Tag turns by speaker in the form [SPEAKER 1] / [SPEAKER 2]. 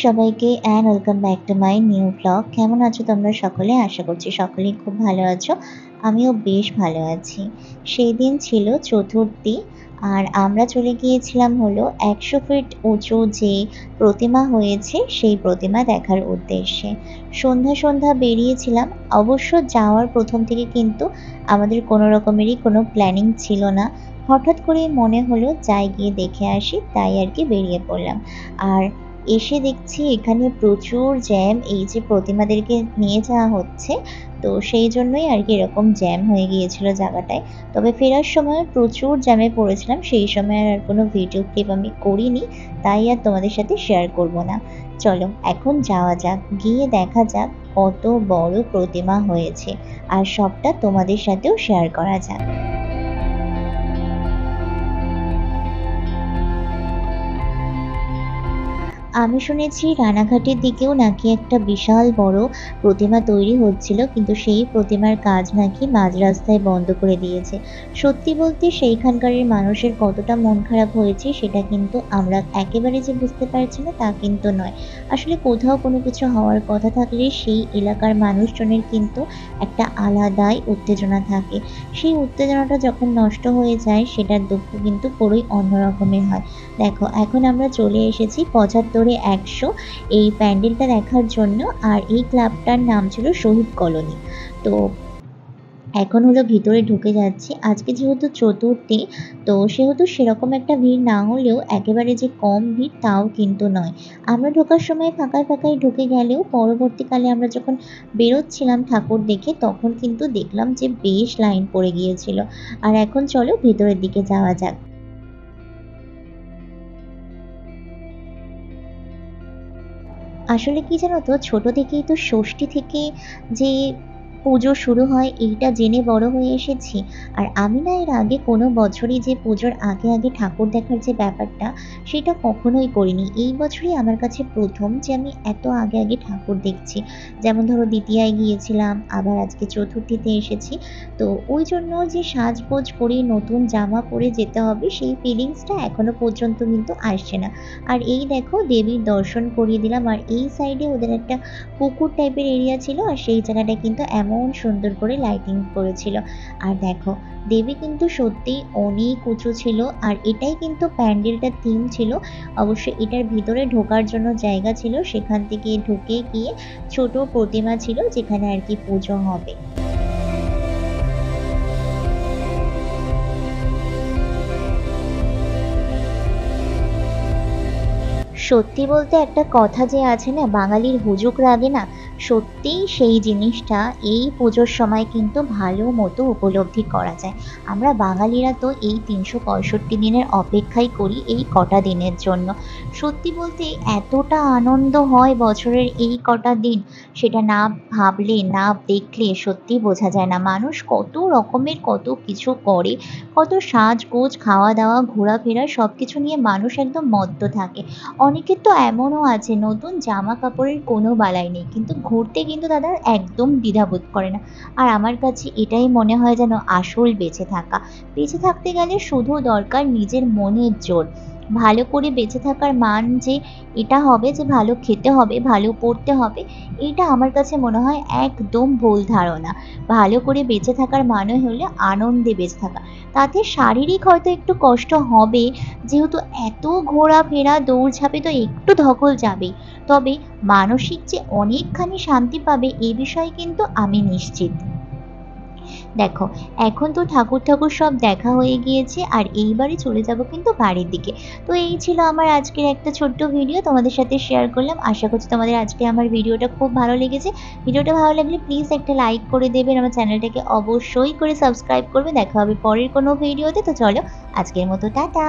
[SPEAKER 1] সবাইকে and welcome back to my new blog. কেমন আছো তোমরা সকলে? আশা করছি সকলেই খুব ভালো আছো। আমিও বেশ ভালো আছি। সেই দিন ছিল চতুর্থী, আর আমরা চলে গিয়েছিলাম হলো ১০০ ফিট উঁচু যে প্রতিমা হয়েছে সেই প্রতিমা দেখার উদ্দেশ্যে। সন্ধ্যা বেরিয়েছিলাম। অবশ্য যাওয়ার প্রথম থেকে কিন্তু আমাদের কোনো রকমেরই কোনো প্ল্যানিং ছিল না। হঠাৎ করেই মনে হলো যাই গিয়ে দেখে আসি, তাই আর কি বেরিয়ে পড়লাম। আর এসে দেখছি এখানে প্রচুর জ্যাম, এই যে প্রতিমাদেরকে নিয়ে যাওয়া হচ্ছে, তো সেই জন্যই আর কি এরকম জ্যাম হয়ে গিয়েছিল জায়গাটায়। তবে ফেরার সময় প্রচুর জ্যামে পড়েছিলাম, সেই সময় আর কোনো ভিডিও ক্লিপ আমি করিনি, তাই আর তোমাদের সাথে শেয়ার করব না। চলো এখন যাওয়া যাক, গিয়ে দেখা যাক কত বড় প্রতিমা হয়েছে, আর সবটা তোমাদের সাথেও শেয়ার করা যাক। আমি শুনেছি রানাঘাটের দিকেও নাকি একটা বিশাল বড় প্রতিমা তৈরি হচ্ছিল, কিন্তু সেই প্রতিমার কাজ নাকি মাঝ রাস্তায় বন্ধ করে দিয়েছে। সত্যি বলতে সেইখানকার মানুষের কতটা মন খারাপ হয়েছে সেটা কিন্তু আমরা একেবারে যে বুঝতে পারছি না তা কিন্তু নয়। আসলে কোথাও কোনো কিছু হওয়ার কথা থাকলে সেই এলাকার মানুষজনের কিন্তু একটা আলাদাই উত্তেজনা থাকে। সেই উত্তেজনাটা যখন নষ্ট হয়ে যায় সেটার দুঃখ কিন্তু পুরোই অন্য রকমের হয়। দেখো এখন আমরা চলে এসেছি ৭৫-এ ১০০ এই প্যান্ডেলটা দেখার জন্য, আর এই ক্লাবটার নাম ছিল শহীদ কলোনি। তো এখন হলো ভিতরে ঢুকে যাচ্ছি। আজকে যেহেতু চতুর্থী, তো সেহেতু সেরকম একটা ভিড় না হলেও একেবারে যে কম ভিড় তাও কিন্তু নয়। আমরা ঢোকার সময় ফাঁকায় ঢুকে গেলেও পরবর্তীকালে আমরা যখন বেরোচ্ছিলাম ঠাকুর দেখে, তখন কিন্তু দেখলাম যে বেশ লাইন পড়ে গিয়েছিল। আর এখন চলো ভেতরের দিকে যাওয়া যাক। আসলে কি জানো তো, ছোট থেকেই তো ষষ্ঠী থেকে যে পুজো শুরু হয় এইটা জেনে বড় হয়ে এসেছি। আর আমি না এর আগে কোনো বছরই যে পুজোর আগে ঠাকুর দেখার যে ব্যাপারটা সেটা কখনোই করিনি। এই বছরই আমার কাছে প্রথম যে আমি এত আগে ঠাকুর দেখছি। যেমন ধরো দ্বিতীয়ায় গিয়েছিলাম, আবার আজকে চতুর্থীতে এসেছি। তো ওই জন্য যে সাজগোজ করে নতুন জামা পরে যেতে হবে সেই ফিলিংসটা এখনো পর্যন্ত কিন্তু আসছে না। আর এই দেখো দেবীর দর্শন করিয়ে দিলাম, আর এই সাইডে ওদের একটা পুকুর টাইপের এরিয়া ছিল, আর সেই জায়গাটা কিন্তু এমন সুন্দর করে লাইটিং করেছিল। আর দেখো দেবী কিন্তু সত্যিই অনেক উঁচু ছিল, আর এটাই কিন্তু প্যান্ডেলটার থিম ছিল। অবশ্য এটার ভিতরে ঢোকার জন্য জায়গা ছিল, সেখান থেকে ঢুকে গিয়ে ছোট প্রতিমা ছিল যেখানে আর কি পুজো হবে। সত্যি বলতে একটা কথা যে আছে না, বাঙালির হুজুক রাগে না, সত্যিই সেই জিনিসটা এই পুজোর সময় কিন্তু ভালো মতো উপলব্ধি করা যায়। আমরা বাঙালিরা তো এই ৩৬৫ দিনের অপেক্ষাই করি এই কটা দিনের জন্য। সত্যি বলতে এতটা আনন্দ হয় বছরের এই কটা দিন, সেটা না ভাবলে না দেখলে সত্যিই বোঝা যায় না। মানুষ কত রকমের কত কিছু করে, কত সাজগোজ, খাওয়া দাওয়া, ঘোরাফেরা সব কিছু নিয়ে মানুষ একদম মত্ত থাকে। অনেকের তো এমনও আছে নতুন জামা কাপড়ের কোনো বালাই নেই, কিন্তু ঘুরতে কিন্তু তারা একদম দ্বিধাবোধ করে না। আর আমার কাছে এটাই মনে হয় যেন আসল বেঁচে থাকা। বেঁচে থাকতে গেলে শুধু দরকার নিজের মনের জোর। ভালো করে বেঁচে থাকার মান যে এটা হবে যে ভালো খেতে হবে, ভালো পড়তে হবে, এইটা আমার কাছে মনে হয় একদম ভুল ধারণা। ভালো করে বেঁচে থাকার মানে হলো আনন্দে বেঁচে থাকা। তাতে শারীরিক হয়তো একটু কষ্ট হবে, যেহেতু এত ঘোরাফেরা দৌড়ঝাঁপে তো একটু ধকল যাবেই। তবে মানসিক যে অনেকখানি শান্তি পাবে এ বিষয়ে কিন্তু আমি নিশ্চিত। দেখো এখন তো ঠাকুর সব দেখা হয়ে গিয়েছে, আর এইবারে চলে যাব কিন্তু বাড়ির দিকে। তো এই ছিল আমার আজকের একটা ছোট্ট ভিডিও, তোমাদের সাথে শেয়ার করলাম। আশা করছি তোমাদের আজকে আমার ভিডিওটা খুব ভালো লেগেছে। ভিডিওটা ভালো লাগলে প্লিজ একটা লাইক করে দেবেন, আমার চ্যানেলটাকে অবশ্যই করে সাবস্ক্রাইব করবে। দেখা হবে পরের কোনো ভিডিওতে। তো চলো আজকের মতো টাটা।